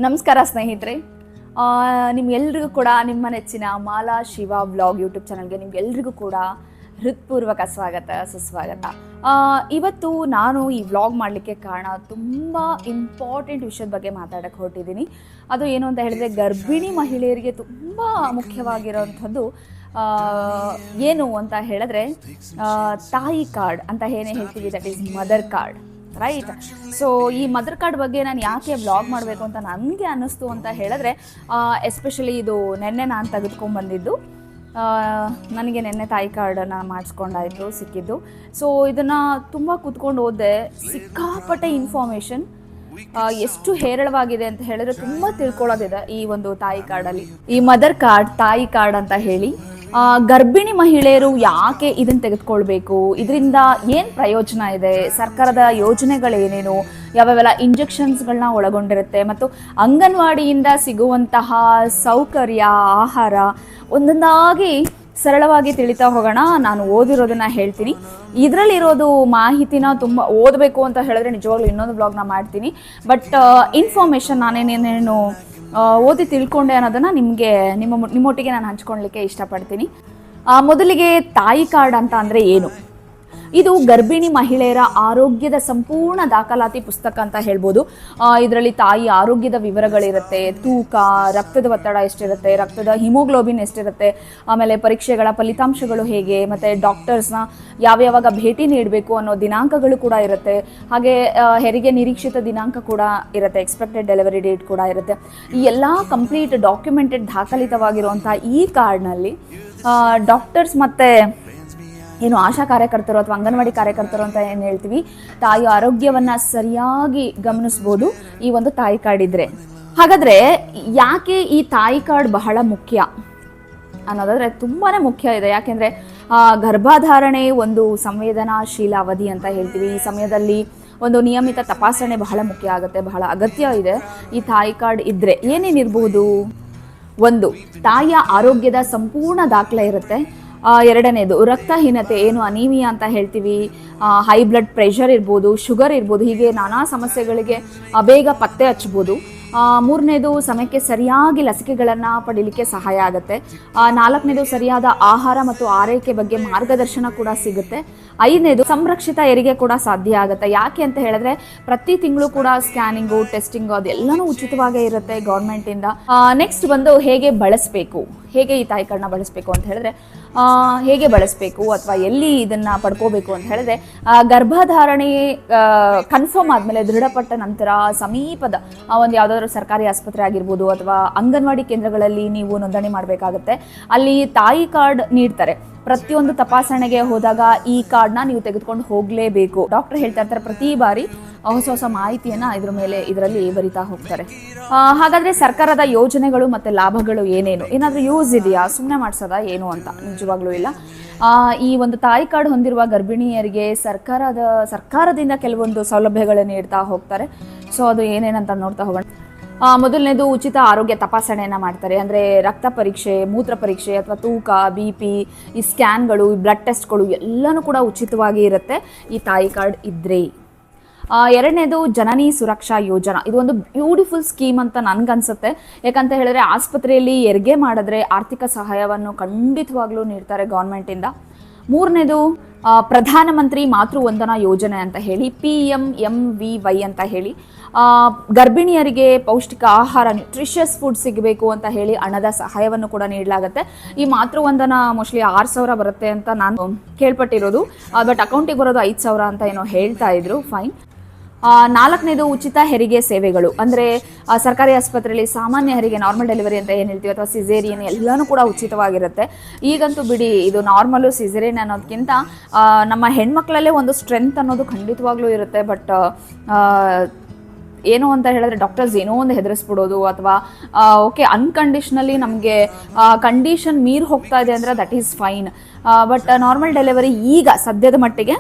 ನಮಸ್ಕಾರ ಸ್ನೇಹಿತರೆ, ನಿಮ್ಗೆಲ್ರಿಗೂ ಕೂಡ ನಿಮ್ಮ ನೆಚ್ಚಿನ ಮಾಲಾ ಶಿವ ವ್ಲಾಗ್ ಯೂಟ್ಯೂಬ್ ಚಾನಲ್ಗೆ ನಿಮ್ಗೆಲ್ರಿಗೂ ಕೂಡ ಹೃತ್ಪೂರ್ವಕ ಸ್ವಾಗತ ಸುಸ್ವಾಗತ. ಇವತ್ತು ನಾನು ಈ ವ್ಲಾಗ್ ಮಾಡಲಿಕ್ಕೆ ಕಾರಣ ತುಂಬ ಇಂಪಾರ್ಟೆಂಟ್ ವಿಷಯದ ಬಗ್ಗೆ ಮಾತಾಡೋಕ್ಕೆ ಹೊರಟಿದ್ದೀನಿ. ಅದು ಏನು ಅಂತ ಹೇಳಿದ್ರೆ, ಗರ್ಭಿಣಿ ಮಹಿಳೆಯರಿಗೆ ತುಂಬ ಮುಖ್ಯವಾಗಿರೋವಂಥದ್ದು ಏನು ಅಂತ ಹೇಳಿದ್ರೆ ತಾಯಿ ಕಾರ್ಡ್ ಅಂತ ಏನೇ ಹೇಳ್ತೀವಿ, that is mother card, right? So ಈ ಮದರ್ ಕಾರ್ಡ್ ಬಗ್ಗೆ ನಾನು ಯಾಕೆ ವ್ಲಾಗ್ ಮಾಡಬೇಕು ಅಂತ ನನಗೆ ಅನ್ನಿಸ್ತು ಅಂತ ಹೇಳಿದ್ರೆ, ಎಸ್ಪೆಷಲಿ ಇದು ನೆನ್ನೆ ನಾನು ತೆಗೆದುಕೊಂಡ್ಬಂದಿದ್ದು. ನನಗೆ ನೆನ್ನೆ ತಾಯಿ ಕಾರ್ಡನ್ನು ಮಾಡಿಸ್ಕೊಂಡಾಯಿತು, ಸಿಕ್ಕಿದ್ದು. ಸೊ ಇದನ್ನು ತುಂಬ ಕೂತ್ಕೊಂಡು ಓದಿದೆ, ಸಿಕ್ಕಾಪಟ್ಟೆ ಇನ್ಫಾರ್ಮೇಷನ್, ಎಷ್ಟು ಹೇರಳವಾಗಿದೆ ಅಂತ ಹೇಳಿದ್ರೆ ತುಂಬ ತಿಳ್ಕೊಳ್ಳೋದಿದೆ ಈ ಒಂದು ತಾಯಿ ಕಾರ್ಡಲ್ಲಿ. ಈ ಮದರ್ ಕಾರ್ಡ್, ತಾಯಿ ಕಾರ್ಡ್ ಅಂತ ಹೇಳಿ ಗರ್ಭಿಣಿ ಮಹಿಳೆಯರು ಯಾಕೆ ಇದನ್ನು ತೆಗೆದುಕೊಳ್ಬೇಕು, ಇದರಿಂದ ಏನು ಪ್ರಯೋಜನ ಇದೆ, ಸರ್ಕಾರದ ಯೋಜನೆಗಳೇನೇನು, ಯಾವ್ಯಾವೆಲ್ಲ ಇಂಜೆಕ್ಷನ್ಸ್ಗಳನ್ನ ಒಳಗೊಂಡಿರುತ್ತೆ, ಮತ್ತು ಅಂಗನವಾಡಿಯಿಂದ ಸಿಗುವಂತಹ ಸೌಕರ್ಯ, ಆಹಾರ ಒಂದೊಂದಾಗಿ ಸರಳವಾಗಿ ತಿಳಿತಾ ಹೋಗೋಣ. ನಾನು ಓದಿರೋದನ್ನ ಹೇಳ್ತೀನಿ. ಇದರಲ್ಲಿರೋದು ಮಾಹಿತಿನ ತುಂಬ ಓದಬೇಕು ಅಂತ ಹೇಳಿದ್ರೆ ನಿಜವಾಗ್ಲೂ ಇನ್ನೊಂದು ಬ್ಲಾಗ್ನ ಮಾಡ್ತೀನಿ. ಬಟ್ ಇನ್ಫಾರ್ಮೇಷನ್ ನಾನೇನೇನೇನು ಓದಿ ತಿಳ್ಕೊಂಡೆ ಅನ್ನೋದನ್ನು ನಿಮ್ಮೊಟ್ಟಿಗೆ ನಾನು ಹಂಚ್ಕೊಳ್ಲಿಕ್ಕೆ ಇಷ್ಟಪಡ್ತೀನಿ. ಮೊದಲಿಗೆ ತಾಯಿ ಕಾರ್ಡ್ ಅಂತ ಅಂದರೆ ಏನು? ಇದು ಗರ್ಭಿಣಿ ಮಹಿಳೆಯರ ಆರೋಗ್ಯದ ಸಂಪೂರ್ಣ ದಾಖಲಾತಿ ಪುಸ್ತಕ ಅಂತ ಹೇಳ್ಬೋದು. ಇದರಲ್ಲಿ ತಾಯಿ ಆರೋಗ್ಯದ ವಿವರಗಳಿರುತ್ತೆ, ತೂಕ, ರಕ್ತದ ಒತ್ತಡ ಎಷ್ಟಿರುತ್ತೆ, ರಕ್ತದ ಹಿಮೋಗ್ಲೋಬಿನ್ ಎಷ್ಟಿರುತ್ತೆ, ಆಮೇಲೆ ಪರೀಕ್ಷೆಗಳ ಫಲಿತಾಂಶಗಳು ಹೇಗೆ, ಮತ್ತು ಡಾಕ್ಟರ್ಸ್ನ ಯಾವ್ಯಾವಾಗ ಭೇಟಿ ನೀಡಬೇಕು ಅನ್ನೋ ದಿನಾಂಕಗಳು ಕೂಡ ಇರುತ್ತೆ. ಹಾಗೆ ಹೆರಿಗೆ ನಿರೀಕ್ಷಿತ ದಿನಾಂಕ ಕೂಡ ಇರುತ್ತೆ, ಎಕ್ಸ್ಪೆಕ್ಟೆಡ್ ಡೆಲಿವರಿ ಡೇಟ್ ಕೂಡ ಇರುತ್ತೆ. ಈ ಎಲ್ಲ ಕಂಪ್ಲೀಟ್ ಡಾಕ್ಯುಮೆಂಟೆಡ್ ದಾಖಲಿತವಾಗಿರುವಂಥ ಈ ಕಾರ್ಡ್ನಲ್ಲಿ ಡಾಕ್ಟರ್ಸ್ ಮತ್ತು ಏನು ಆಶಾ ಕಾರ್ಯಕರ್ತರು ಅಥವಾ ಅಂಗನವಾಡಿ ಕಾರ್ಯಕರ್ತರು ಅಂತ ಏನು ಹೇಳ್ತೀವಿ, ತಾಯಿ ಆರೋಗ್ಯವನ್ನು ಸರಿಯಾಗಿ ಗಮನಿಸ್ಬೋದು ಈ ಒಂದು ತಾಯಿ ಕಾರ್ಡ್ ಇದ್ದರೆ. ಹಾಗಾದರೆ ಯಾಕೆ ಈ ತಾಯಿ ಕಾರ್ಡ್ ಬಹಳ ಮುಖ್ಯ ಅನ್ನೋದಾದರೆ ತುಂಬಾ ಮುಖ್ಯ ಇದೆ. ಯಾಕೆಂದರೆ ಗರ್ಭಧಾರಣೆ ಒಂದು ಸಂವೇದನಾಶೀಲ ಅವಧಿ ಅಂತ ಹೇಳ್ತೀವಿ. ಈ ಸಮಯದಲ್ಲಿ ಒಂದು ನಿಯಮಿತ ತಪಾಸಣೆ ಬಹಳ ಮುಖ್ಯ ಆಗುತ್ತೆ, ಬಹಳ ಅಗತ್ಯ ಇದೆ. ಈ ತಾಯಿ ಕಾರ್ಡ್ ಇದ್ದರೆ ಏನೇನಿರ್ಬೋದು? ಒಂದು, ತಾಯಿಯ ಆರೋಗ್ಯದ ಸಂಪೂರ್ಣ ದಾಖಲೆ ಇರುತ್ತೆ. ಎರಡನೇದು, ರಕ್ತಹೀನತೆ, ಏನು ಅನೀಮಿಯಾ ಅಂತ ಹೇಳ್ತೀವಿ, ಹೈ ಬ್ಲಡ್ ಪ್ರೆಷರ್ ಇರ್ಬೋದು, ಶುಗರ್ ಇರ್ಬೋದು, ಹೀಗೆ ನಾನಾ ಸಮಸ್ಯೆಗಳಿಗೆ ಬೇಗ ಪತ್ತೆ ಹಚ್ಬೋದು. ಮೂರನೇದು, ಸಮಯಕ್ಕೆ ಸರಿಯಾಗಿ ಲಸಿಕೆಗಳನ್ನು ಪಡೀಲಿಕ್ಕೆ ಸಹಾಯ ಆಗುತ್ತೆ. ನಾಲ್ಕನೇದು, ಸರಿಯಾದ ಆಹಾರ ಮತ್ತು ಆರೈಕೆ ಬಗ್ಗೆ ಮಾರ್ಗದರ್ಶನ ಕೂಡ ಸಿಗುತ್ತೆ. ಐದನೇದು, ಸಂರಕ್ಷಿತ ಹೆರಿಗೆ ಕೂಡ ಸಾಧ್ಯ ಆಗುತ್ತೆ. ಯಾಕೆ ಅಂತ ಹೇಳಿದ್ರೆ ಪ್ರತಿ ತಿಂಗಳು ಕೂಡ ಸ್ಕ್ಯಾನಿಂಗು, ಟೆಸ್ಟಿಂಗು ಅದೆಲ್ಲನೂ ಉಚಿತವಾಗೇ ಇರುತ್ತೆ ಗೌರ್ಮೆಂಟಿಂದ. ನೆಕ್ಸ್ಟ್ ಬಂದು ಹೇಗೆ ಬಳಸಬೇಕು, ಹೇಗೆ ಈ ತಾಯಿ ಕಾರ್ಡ್ನ ಬಳಸಬೇಕು ಅಂತ ಹೇಳಿದ್ರೆ, ಹೇಗೆ ಬಳಸಬೇಕು ಅಥವಾ ಎಲ್ಲಿ ಇದನ್ನು ಪಡ್ಕೋಬೇಕು ಅಂತ ಹೇಳಿದ್ರೆ, ಗರ್ಭಧಾರಣೆ ಕನ್ಫರ್ಮ್ ಆದಮೇಲೆ, ದೃಢಪಟ್ಟ ನಂತರ ಸಮೀಪದ ಒಂದು ಯಾವುದಾದ್ರೂ ಸರ್ಕಾರಿ ಆಸ್ಪತ್ರೆ ಆಗಿರ್ಬೋದು ಅಥವಾ ಅಂಗನವಾಡಿ ಕೇಂದ್ರಗಳಲ್ಲಿ ನೀವು ನೋಂದಣಿ ಮಾಡಬೇಕಾಗುತ್ತೆ. ಅಲ್ಲಿ ತಾಯಿ ಕಾರ್ಡ್ ನೀಡ್ತಾರೆ. ಪ್ರತಿಯೊಂದು ತಪಾಸಣೆಗೆ ಹೋದಾಗ ಈ ಕಾರ್ಡ್ನ ನೀವು ತೆಗೆದುಕೊಂಡು ಹೋಗಲೇಬೇಕು. ಡಾಕ್ಟರ್ ಹೇಳ್ತಾ ಇರ್ತಾರೆ ಪ್ರತಿ ಬಾರಿ ಹೊಸ ಮಾಹಿತಿಯನ್ನು ಇದರಲ್ಲಿ ಬರಿತಾ ಹೋಗ್ತಾರೆ. ಹಾಗಾದರೆ ಸರ್ಕಾರದ ಯೋಜನೆಗಳು ಮತ್ತು ಲಾಭಗಳು ಏನೇನು, ಏನಾದರೂ ಯೂಸ್ ಇದೆಯಾ, ಸುಮ್ಮನೆ ಮಾಡಿಸೋದಾ ಏನು ಅಂತ? ನಿಜವಾಗ್ಲೂ ಇಲ್ಲ. ಈ ಒಂದು ತಾಯಿ ಕಾರ್ಡ್ ಹೊಂದಿರುವ ಗರ್ಭಿಣಿಯರಿಗೆ ಸರ್ಕಾರದಿಂದ ಕೆಲವೊಂದು ಸೌಲಭ್ಯಗಳನ್ನು ನೀಡ್ತಾ ಹೋಗ್ತಾರೆ. ಸೊ ಅದು ಏನೇನಂತ ನೋಡ್ತಾ ಹೋಗೋಣ. ಮೊದಲನೇದು, ಉಚಿತ ಆರೋಗ್ಯ ತಪಾಸಣೆಯನ್ನು ಮಾಡ್ತಾರೆ. ಅಂದರೆ ರಕ್ತ ಪರೀಕ್ಷೆ, ಮೂತ್ರ ಪರೀಕ್ಷೆ ಅಥವಾ ತೂಕ, BP, ಈ ಸ್ಕ್ಯಾನ್ಗಳು, ಈ ಬ್ಲಡ್ ಟೆಸ್ಟ್ಗಳು ಎಲ್ಲನೂ ಕೂಡ ಉಚಿತವಾಗಿ ಇರುತ್ತೆ ಈ ತಾಯಿ ಕಾರ್ಡ್ ಇದ್ದರೆ. ಎರಡನೇದು, ಜನನಿ ಸುರಕ್ಷಾ ಯೋಜನಾ. ಇದು ಒಂದು ಬ್ಯೂಟಿಫುಲ್ ಸ್ಕೀಮ್ ಅಂತ ನನಗನ್ಸುತ್ತೆ. ಯಾಕಂತ ಹೇಳಿದ್ರೆ ಆಸ್ಪತ್ರೆಯಲ್ಲಿ ಹೆರಿಗೆ ಮಾಡಿದ್ರೆ ಆರ್ಥಿಕ ಸಹಾಯವನ್ನು ಖಂಡಿತವಾಗ್ಲೂ ನೀಡ್ತಾರೆ ಗೌರ್ಮೆಂಟಿಂದ. ಮೂರನೇದು, ಪ್ರಧಾನಮಂತ್ರಿ ಮಾತೃವಂದನಾ ಯೋಜನೆ ಅಂತ ಹೇಳಿ, PMMVY ಅಂತ ಹೇಳಿ, ಗರ್ಭಿಣಿಯರಿಗೆ ಪೌಷ್ಟಿಕ ಆಹಾರ, ನ್ಯೂಟ್ರಿಷಿಯಸ್ ಫುಡ್ ಸಿಗಬೇಕು ಅಂತ ಹೇಳಿ ಹಣದ ಸಹಾಯವನ್ನು ಕೂಡ ನೀಡಲಾಗುತ್ತೆ. ಈ ಮಾತೃವಂದನಾ ಮೋಸ್ಟ್ಲಿ 6,000 ಬರುತ್ತೆ ಅಂತ ನಾನು ಕೇಳ್ಪಟ್ಟಿರೋದು. ಬಟ್ ಅಕೌಂಟಿಗೆ ಬರೋದು 5,000 ಅಂತ ಏನೋ ಹೇಳ್ತಾ ಇದ್ರು. ಫೈನ್. ನಾಲ್ಕನೇದು, ಉಚಿತ ಹೆರಿಗೆ ಸೇವೆಗಳು. ಅಂದರೆ ಸರ್ಕಾರಿ ಆಸ್ಪತ್ರೆಯಲ್ಲಿ ಸಾಮಾನ್ಯ ಹೆರಿಗೆ, ನಾರ್ಮಲ್ ಡೆಲಿವರಿ ಅಂತ ಏನು ಹೇಳ್ತೀವಿ, ಅಥವಾ ಸಿಸೇರಿಯನ್ ಎಲ್ಲನೂ ಕೂಡ ಉಚಿತವಾಗಿರುತ್ತೆ. ಈಗಂತೂ ಬಿಡಿ, ಇದು ನಾರ್ಮಲು ಸಿಸೇರಿಯನ್ ಅನ್ನೋದಕ್ಕಿಂತ ನಮ್ಮ ಹೆಣ್ಮಕ್ಳಲ್ಲೇ ಒಂದು ಸ್ಟ್ರೆಂತ್ ಅನ್ನೋದು ಖಂಡಿತವಾಗ್ಲೂ ಇರುತ್ತೆ. ಬಟ್ ಏನು ಅಂತ ಹೇಳಿದ್ರೆ ಡಾಕ್ಟರ್ಸ್ ಏನೋ ಒಂದು ಹೆದರಿಸ್ಬಿಡೋದು, ಅಥವಾ ಓಕೆ ಅನ್ಕಂಡೀಷ್ನಲಿ ನಮಗೆ ಕಂಡೀಷನ್ ಮೀರಿ ಹೋಗ್ತಾ ಇದೆ ಅಂದರೆ that is fine. But normal delivery ಈಗ ಸದ್ಯದ ಮಟ್ಟಿಗೆ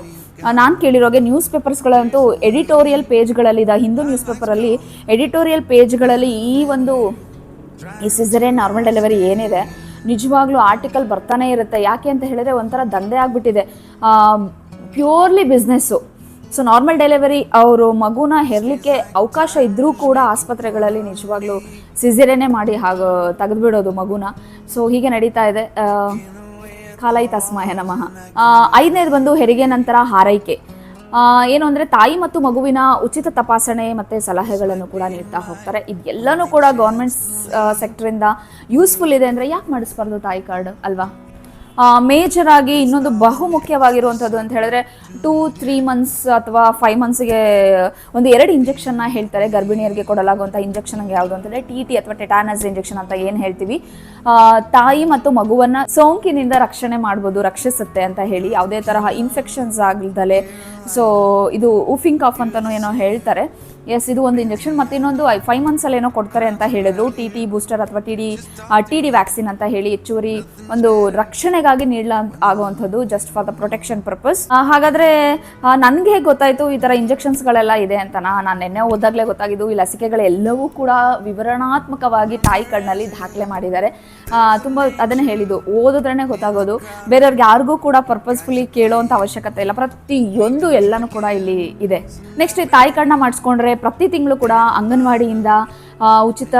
ನಾನು ಕೇಳಿರೋಗೆ ನ್ಯೂಸ್ ಪೇಪರ್ಸ್ಗಳಂತೂ ಎಡಿಟೋರಿಯಲ್ ಪೇಜ್ಗಳಲ್ಲಿ, ಹಿಂದೂ ನ್ಯೂಸ್ ಪೇಪರಲ್ಲಿ ಎಡಿಟೋರಿಯಲ್ ಪೇಜ್ಗಳಲ್ಲಿ ಈ ಸಿಸೇರಿಯನ್ ನಾರ್ಮಲ್ ಡೆಲಿವರಿ ಏನಿದೆ ನಿಜವಾಗ್ಲೂ ಆರ್ಟಿಕಲ್ ಬರ್ತಾನೆ ಇರುತ್ತೆ. ಯಾಕೆ ಅಂತ ಹೇಳಿದ್ರೆ ಒಂಥರ ದಂಧೆ ಆಗಿಬಿಟ್ಟಿದೆ, purely business. So normal delivery ಅವರು ಮಗುನ ಹೆರಲಿಕ್ಕೆ ಅವಕಾಶ ಇದ್ದರೂ ಕೂಡ ಆಸ್ಪತ್ರೆಗಳಲ್ಲಿ ನಿಜವಾಗ್ಲೂ ಸಿಸೇರಿಯನ್ನೇ ಮಾಡಿ ಹಾಗೂ ತೆಗೆದುಬಿಡೋದು ಮಗುನ. ಸೊ ಹೀಗೆ ನಡೀತಾ ಇದೆ. ಕಾಲೈ ತಸ್ಮಯ ನಮಃ. 5ನೇದು ಬಂದು ಹೆರಿಗೆ ನಂತರ ಹಾರೈಕೆ. ಏನು ಅಂದರೆ ತಾಯಿ ಮತ್ತು ಮಗುವಿನ ಉಚಿತ ತಪಾಸಣೆ ಮತ್ತು ಸಲಹೆಗಳನ್ನು ಕೂಡ ನೀಡ್ತಾ ಹೋಗ್ತಾರೆ. ಇದೆಲ್ಲನೂ ಕೂಡ ಗೌರ್ಮೆಂಟ್ ಸೆಕ್ಟ್ರಿಂದ ಯೂಸ್ಫುಲ್ ಇದೆ ಅಂದರೆ ಯಾಕೆ ಮಾಡಿಸ್ಬಾರ್ದು ತಾಯಿ ಕಾರ್ಡ್ ಅಲ್ವಾ. ಮೇಜರ್ ಆಗಿ ಇನ್ನೊಂದು ಬಹು ಮುಖ್ಯವಾಗಿರುವಂಥದ್ದು ಅಂತ ಹೇಳಿದ್ರೆ 2-3 ಮಂತ್ಸ್ ಅಥವಾ 5 ಮಂತ್ಸ್ಗೆ ಒಂದು 2 ಇಂಜೆಕ್ಷನ್ನ ಹೇಳ್ತಾರೆ ಗರ್ಭಿಣಿಯರಿಗೆ ಕೊಡಲಾಗುವಂಥ ಇಂಜೆಕ್ಷನ್ ಯಾವುದು ಅಂತಂದರೆ TT ಅಥವಾ ಟೆಟಾನಸ್ ಇಂಜೆಕ್ಷನ್ ಅಂತ ಏನು ಹೇಳ್ತೀವಿ. ತಾಯಿ ಮತ್ತು ಮಗುವನ್ನು ಸೋಂಕಿನಿಂದ ರಕ್ಷಣೆ ಮಾಡ್ಬೋದು, ರಕ್ಷಿಸುತ್ತೆ ಅಂತ ಹೇಳಿ, ಯಾವುದೇ ತರಹ ಇನ್ಫೆಕ್ಷನ್ಸ್ ಆಗಲ್ದಲೆ. ಸೊ ಇದು ಊಫಿಂಗ್ ಕಾಫ್ ಅಂತಲೂ ಏನೋ ಹೇಳ್ತಾರೆ. ಎಸ್, ಇದು ಒಂದು ಇಂಜೆಕ್ಷನ್. ಮತ್ತು ಇನ್ನೊಂದು 5 ಮಂತ್ಸಲ್ಲಿ ಏನೋ ಕೊಡ್ತಾರೆ ಅಂತ ಹೇಳಿದ್ರು, TT ಬೂಸ್ಟರ್ ಅಥವಾ TD ವ್ಯಾಕ್ಸಿನ್ ಅಂತ ಹೇಳಿ, ಹೆಚ್ಚುವರಿ ಒಂದು ರಕ್ಷಣೆಗಾಗಿ ಆಗುವಂಥದ್ದು, just for the protection purpose. ಹಾಗಾದರೆ ನನಗೆ ಗೊತ್ತಾಯಿತು ಈ ಥರ ಇಂಜೆಕ್ಷನ್ಸ್ಗಳೆಲ್ಲ ಇದೆ ಅಂತ. ನಾನು ನಿನ್ನೆ ಓದಾಗಲೇ ಗೊತ್ತಾಗಿದ್ದು ಈ ಲಸಿಕೆಗಳೆಲ್ಲವೂ ಕೂಡ ವಿವರಣಾತ್ಮಕವಾಗಿ ತಾಯಿ ಕಾರ್ಡ್ನಲ್ಲಿ ದಾಖಲೆ ಮಾಡಿದ್ದಾರೆ. ತುಂಬ ಅದನ್ನೇ ಹೇಳಿದ್ದು, ಓದಿದ್ರೇ ಗೊತ್ತಾಗೋದು. ಬೇರೆಯವ್ರಿಗೆ ಯಾರಿಗೂ ಕೂಡ ಪರ್ಪಸ್ಫುಲಿ ಕೇಳೋವಂಥ ಅವಶ್ಯಕತೆ ಇಲ್ಲ, ಪ್ರತಿಯೊಂದು ಎಲ್ಲನೂ ಕೂಡ ಇಲ್ಲಿ ಇದೆ. ನೆಕ್ಸ್ಟ್ ತಾಯಿ ಕಾರ್ಡ್ನ ಮಾಡಿಸ್ಕೊಂಡ್ರೆ ಪ್ರತಿ ತಿಂಗಳು ಕೂಡ ಅಂಗನವಾಡಿಯಿಂದ ಉಚಿತ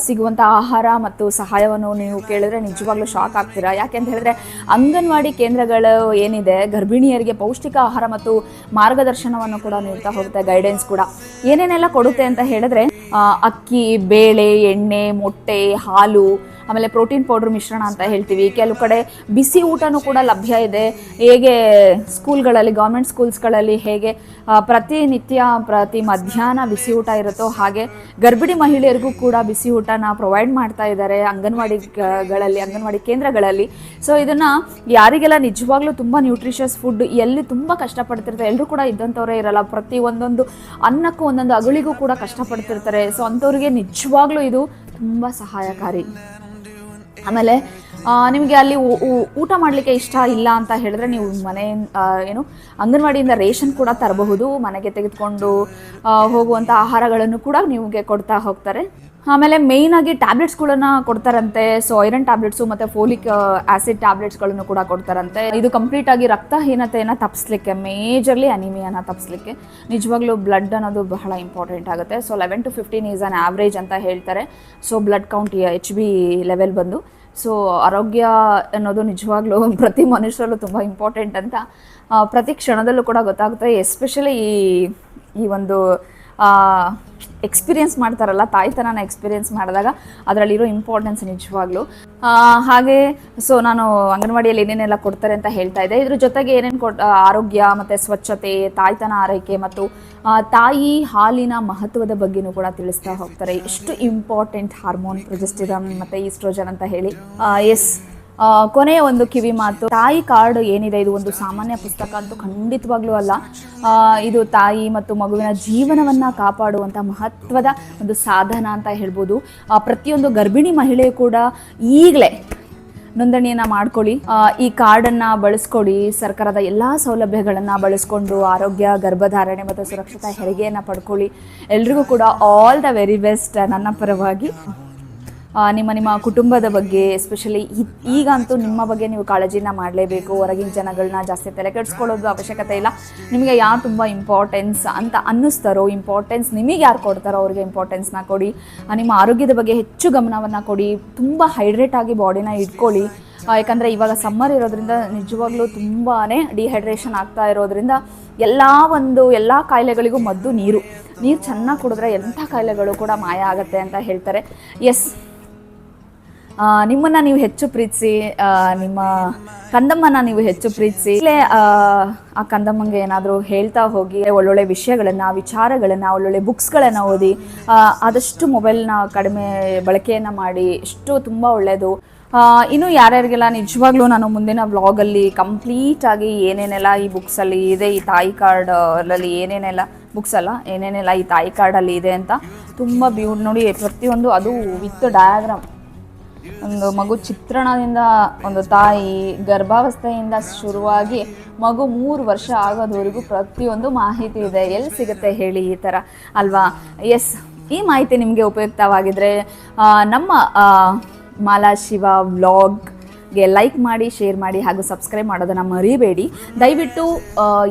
ಸಿಗುವಂಥ ಆಹಾರ ಮತ್ತು ಸಹಾಯವನ್ನು ನೀವು ಕೇಳಿದ್ರೆ ನಿಜವಾಗ್ಲೂ ಶಾಕ್ ಆಗ್ತೀರಾ. ಯಾಕೆ ಅಂತ ಹೇಳಿದ್ರೆ ಅಂಗನವಾಡಿ ಕೇಂದ್ರಗಳು ಏನಿದೆ ಗರ್ಭಿಣಿಯರಿಗೆ ಪೌಷ್ಟಿಕ ಆಹಾರ ಮತ್ತು ಮಾರ್ಗದರ್ಶನವನ್ನು ಕೂಡ ನೀಡ್ತಾ ಹೋಗುತ್ತೆ, ಗೈಡೆನ್ಸ್ ಕೂಡ. ಏನೇನೆಲ್ಲ ಕೊಡುತ್ತೆ ಅಂತ ಹೇಳಿದ್ರೆ ಅಕ್ಕಿ, ಬೇಳೆ, ಎಣ್ಣೆ, ಮೊಟ್ಟೆ, ಹಾಲು, ಆಮೇಲೆ ಪ್ರೋಟೀನ್ ಪೌಡ್ರ್ ಮಿಶ್ರಣ ಅಂತ ಹೇಳ್ತೀವಿ. ಕೆಲವು ಕಡೆ ಬಿಸಿ ಊಟನೂ ಕೂಡ ಲಭ್ಯ ಇದೆ. ಹೇಗೆ ಸ್ಕೂಲ್ಗಳಲ್ಲಿ, ಗೌರ್ಮೆಂಟ್ ಸ್ಕೂಲ್ಸ್ಗಳಲ್ಲಿ ಹೇಗೆ ಪ್ರತಿನಿತ್ಯ ಪ್ರತಿ ಮಧ್ಯಾಹ್ನ ಬಿಸಿ ಊಟ ಇರುತ್ತೋ ಹಾಗೆ ಗರ್ಭಿಣಿ ಮಹಿಳೆಯರಿಗೂ ಕೂಡ ಬಿಸಿ ಊಟನ ಪ್ರೊವೈಡ್ ಮಾಡ್ತಾ ಇದ್ದಾರೆ ಅಂಗನವಾಡಿ ಕೇಂದ್ರಗಳಲ್ಲಿ. ಸೊ ಇದನ್ನು ಯಾರಿಗೆಲ್ಲ ನಿಜವಾಗ್ಲೂ ತುಂಬ ನ್ಯೂಟ್ರಿಷಿಯಸ್ ಫುಡ್ ಎಲ್ಲಿ ತುಂಬ ಕಷ್ಟಪಡ್ತಿರ್ತಾರೆ, ಎಲ್ಲರೂ ಕೂಡ ಇದ್ದಂಥವರೇ ಇರಲ್ಲ, ಪ್ರತಿ ಒಂದೊಂದು ಅನ್ನಕ್ಕೂ ಒಂದೊಂದು ಅಗಳಿಗೂ ಕೂಡ ಕಷ್ಟಪಡ್ತಿರ್ತಾರೆ. ಸೊ ಅಂಥವ್ರಿಗೆ ನಿಜವಾಗ್ಲೂ ಇದು ತುಂಬ ಸಹಾಯಕಾರಿ. ಆಮೇಲೆ ನಿಮಗೆ ಅಲ್ಲಿ ಊಟ ಮಾಡಲಿಕ್ಕೆ ಇಷ್ಟ ಇಲ್ಲ ಅಂತ ಹೇಳಿದ್ರೆ ನೀವು ಅಂಗನವಾಡಿಯಿಂದ ರೇಷನ್ ಕೂಡ ತರಬಹುದು. ಮನೆಗೆ ತೆಗೆದುಕೊಂಡು ಹೋಗುವಂಥ ಆಹಾರಗಳನ್ನು ಕೂಡ ನಿಮಗೆ ಕೊಡ್ತಾ ಹೋಗ್ತಾರೆ. ಆಮೇಲೆ ಮೇಯ್ನಾಗಿ ಟ್ಯಾಬ್ಲೆಟ್ಸ್ಗಳನ್ನು ಕೊಡ್ತಾರಂತೆ. ಸೊ ಐರನ್ ಟ್ಯಾಬ್ಲೆಟ್ಸು ಮತ್ತು ಫೋಲಿಕ್ ಆ್ಯಸಿಡ್ ಟ್ಯಾಬ್ಲೆಟ್ಸ್ಗಳನ್ನು ಕೂಡ ಕೊಡ್ತಾರಂತೆ. ಇದು ಕಂಪ್ಲೀಟಾಗಿ ರಕ್ತಹೀನತೆಯನ್ನು ತಪ್ಪಿಸ್ಲಿಕ್ಕೆ, ಮೇಜರ್ಲಿ ಅನಿಮಿಯಾನ ತಪ್ಪಿಸ್ಲಿಕ್ಕೆ ನಿಜವಾಗ್ಲೂ ಬ್ಲಡ್ ಅನ್ನೋದು ಬಹಳ ಇಂಪಾರ್ಟೆಂಟ್ ಆಗುತ್ತೆ. So 11 to 15 is on average ಅಂತ ಹೇಳ್ತಾರೆ. So blood count HB level ಬಂದು. ಸೊ ಆರೋಗ್ಯ ಅನ್ನೋದು ನಿಜವಾಗ್ಲೂ ಪ್ರತಿ ಮನುಷ್ಯರಲ್ಲೂ ತುಂಬ ಇಂಪಾರ್ಟೆಂಟ್ ಅಂತ ಪ್ರತಿ ಕ್ಷಣದಲ್ಲೂ ಕೂಡ ಗೊತ್ತಾಗುತ್ತೆ. ಎಸ್ಪೆಷಲಿ ಈ ಒಂದು ಎಕ್ಸ್ಪೀರಿಯೆನ್ಸ್ ಮಾಡ್ತಾರಲ್ಲ, ತಾಯ್ತನನ ಎಕ್ಸ್ಪೀರಿಯೆನ್ಸ್ ಮಾಡಿದಾಗ ಅದರಲ್ಲಿರೋ ಇಂಪಾರ್ಟೆನ್ಸ್ ನಿಜವಾಗ್ಲೂ. ಹಾಗೆ ಸೊ ನಾನು ಅಂಗನವಾಡಿಯಲ್ಲಿ ಏನೇನೆಲ್ಲ ಕೊಡ್ತಾರೆ ಅಂತ ಹೇಳ್ತಾ ಇದ್ದೆ. ಇದ್ರ ಜೊತೆಗೆ ಏನೇನು ಆರೋಗ್ಯ ಮತ್ತು ಸ್ವಚ್ಛತೆ, ತಾಯ್ತನ ಆರೈಕೆ ಮತ್ತು ತಾಯಿ ಹಾಲಿನ ಮಹತ್ವದ ಬಗ್ಗೆನೂ ಕೂಡ ತಿಳಿಸ್ತಾ ಹೋಗ್ತಾರೆ. ಎಷ್ಟು ಇಂಪಾರ್ಟೆಂಟ್ ಹಾರ್ಮೋನ್ ಪ್ರೊಜೆಸ್ಟೆರಾನ್ ಮತ್ತು ಈಸ್ಟ್ರೋಜನ್ ಅಂತ ಹೇಳಿ. ಕೊನೆಯ ಒಂದು ಕಿವಿ ಮಾತು, ತಾಯಿ ಕಾರ್ಡ್ ಏನಿದೆ ಇದು ಒಂದು ಸಾಮಾನ್ಯ ಪುಸ್ತಕ ಅಂತೂ ಖಂಡಿತವಾಗ್ಲೂ ಅಲ್ಲ. ಇದು ತಾಯಿ ಮತ್ತು ಮಗುವಿನ ಜೀವನವನ್ನು ಕಾಪಾಡುವಂಥ ಮಹತ್ವದ ಒಂದು ಸಾಧನ ಅಂತ ಹೇಳ್ಬೋದು. ಪ್ರತಿಯೊಂದು ಗರ್ಭಿಣಿ ಮಹಿಳೆಯು ಕೂಡ ಈಗಲೇ ನೋಂದಣಿಯನ್ನು ಮಾಡ್ಕೊಳ್ಳಿ, ಈ ಕಾರ್ಡನ್ನು ಬಳಸ್ಕೊಳ್ಳಿ, ಸರ್ಕಾರದ ಎಲ್ಲ ಸೌಲಭ್ಯಗಳನ್ನು ಬಳಸ್ಕೊಂಡು ಆರೋಗ್ಯ, ಗರ್ಭಧಾರಣೆ ಮತ್ತು ಸುರಕ್ಷಿತ ಹೆರಿಗೆಯನ್ನು ಪಡ್ಕೊಳ್ಳಿ. ಎಲ್ರಿಗೂ ಕೂಡ ಆಲ್ ದ ವೆರಿ ಬೆಸ್ಟ್ ನನ್ನ ಪರವಾಗಿ. ನಿಮ್ಮ ಕುಟುಂಬದ ಬಗ್ಗೆ ಎಸ್ಪೆಷಲಿ ಈಗಂತೂ ನಿಮ್ಮ ಬಗ್ಗೆ ನೀವು ಕಾಳಜಿನ ಮಾಡಲೇಬೇಕು. ಹೊರಗಿನ ಜನಗಳನ್ನ ಜಾಸ್ತಿ ತಲೆ ಕೆಡಿಸ್ಕೊಳ್ಳೋದು ಅವಶ್ಯಕತೆ ಇಲ್ಲ. ನಿಮಗೆ ಯಾರು ತುಂಬ ಇಂಪಾರ್ಟೆನ್ಸ್ ಅಂತ ಅನ್ನಿಸ್ತಾರೋ, ಇಂಪಾರ್ಟೆನ್ಸ್ ನಿಮಗೆ ಯಾರು ಕೊಡ್ತಾರೋ ಅವ್ರಿಗೆ ಇಂಪಾರ್ಟೆನ್ಸ್ನ ಕೊಡಿ. ನಿಮ್ಮ ಆರೋಗ್ಯದ ಬಗ್ಗೆ ಹೆಚ್ಚು ಗಮನವನ್ನು ಕೊಡಿ. ತುಂಬ ಹೈಡ್ರೇಟ್ ಆಗಿ ಬಾಡಿನ ಇಟ್ಕೊಳ್ಳಿ. ಯಾಕಂದರೆ ಇವಾಗ ಸಮ್ಮರ್ ಇರೋದ್ರಿಂದ ನಿಜವಾಗ್ಲೂ ತುಂಬಾ ಡಿಹೈಡ್ರೇಷನ್ ಆಗ್ತಾ ಇರೋದ್ರಿಂದ ಎಲ್ಲ ಕಾಯಿಲೆಗಳಿಗೂ ಮದ್ದು ನೀರು ಚೆನ್ನಾಗಿ ಕುಡಿದ್ರೆ ಎಂಥ ಕಾಯಿಲೆಗಳು ಕೂಡ ಮಾಯ ಆಗುತ್ತೆ ಅಂತ ಹೇಳ್ತಾರೆ. ಎಸ್, ನಿಮ್ಮನ್ನು ನೀವು ಹೆಚ್ಚು ಪ್ರೀತಿಸಿ, ನಿಮ್ಮ ಕಂದಮ್ಮನ ನೀವು ಹೆಚ್ಚು ಪ್ರೀತಿಸಿ. ಆ ಕಂದಮ್ಮಂಗೆ ಏನಾದರೂ ಹೇಳ್ತಾ ಹೋಗಿ ಒಳ್ಳೊಳ್ಳೆ ವಿಚಾರಗಳನ್ನು, ಒಳ್ಳೊಳ್ಳೆ ಬುಕ್ಸ್ಗಳನ್ನು ಓದಿ, ಆದಷ್ಟು ಮೊಬೈಲ್ನ ಕಡಿಮೆ ಬಳಕೆಯನ್ನು ಮಾಡಿ, ಎಷ್ಟು ತುಂಬ ಒಳ್ಳೆಯದು. ಇನ್ನು ಯಾರ್ಯಾರಿಗೆಲ್ಲ ನಿಜವಾಗ್ಲೂ ನಾನು ಮುಂದಿನ ವ್ಲಾಗಲ್ಲಿ ಕಂಪ್ಲೀಟಾಗಿ ಏನೇನೆಲ್ಲ ಈ ಬುಕ್ಸಲ್ಲಿ ಇದೆ, ಈ ತಾಯಿ ಕಾರ್ಡಲ್ಲಿ ಏನೇನೆಲ್ಲ ಏನೇನೆಲ್ಲ ಈ ತಾಯಿ ಕಾರ್ಡಲ್ಲಿ ಇದೆ ಅಂತ ತುಂಬ ನೋಡಿ, ಪ್ರತಿಯೊಂದು ಅದು ವಿತ್ ಡಯಾಗ್ರಾಮ್, ಒಂದು ಮಗು ಚಿತ್ರಣದಿಂದ, ಒಂದು ತಾಯಿ ಗರ್ಭಾವಸ್ಥೆಯಿಂದ ಶುರುವಾಗಿ ಮಗು 3 ವರ್ಷ ಆಗೋದವರೆಗೂ ಪ್ರತಿಯೊಂದು ಮಾಹಿತಿ ಇದೆ. ಎಲ್ಲಿ ಸಿಗುತ್ತೆ ಹೇಳಿ ಈ ಥರ ಅಲ್ವಾ? ಎಸ್, ಈ ಮಾಹಿತಿ ನಿಮಗೆ ಉಪಯುಕ್ತವಾಗಿದ್ದರೆ ನಮ್ಮ ಮಾಲಾ ಶಿವ ವ್ಲಾಗ್ ಗೆ ಲೈಕ್ ಮಾಡಿ, ಶೇರ್ ಮಾಡಿ ಹಾಗೂ ಸಬ್ಸ್ಕ್ರೈಬ್ ಮಾಡೋದನ್ನು ಮರಿಬೇಡಿ. ದಯವಿಟ್ಟು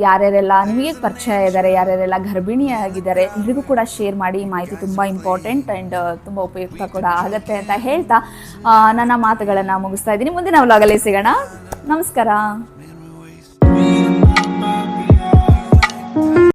ಯಾರ್ಯಾರೆಲ್ಲ ನಿಮಗೆ ಪರಿಚಯ ಇದ್ದಾರೆ, ಯಾರ್ಯಾರೆಲ್ಲ ಗರ್ಭಿಣಿಯಾಗಿದ್ದಾರೆ ಎಲ್ರಿಗೂ ಕೂಡ ಶೇರ್ ಮಾಡಿ. ಈ ಮಾಹಿತಿ ತುಂಬ ಇಂಪಾರ್ಟೆಂಟ್ ಆ್ಯಂಡ್ ತುಂಬ ಉಪಯುಕ್ತ ಕೂಡ ಆಗುತ್ತೆ ಅಂತ ಹೇಳ್ತಾ ನನ್ನ ಮಾತುಗಳನ್ನು ಮುಗಿಸ್ತಾ ಇದ್ದೀನಿ. ಮುಂದಿನ ವ್ಲಾಗಲ್ಲಿ ಸಿಗೋಣ. ನಮಸ್ಕಾರ.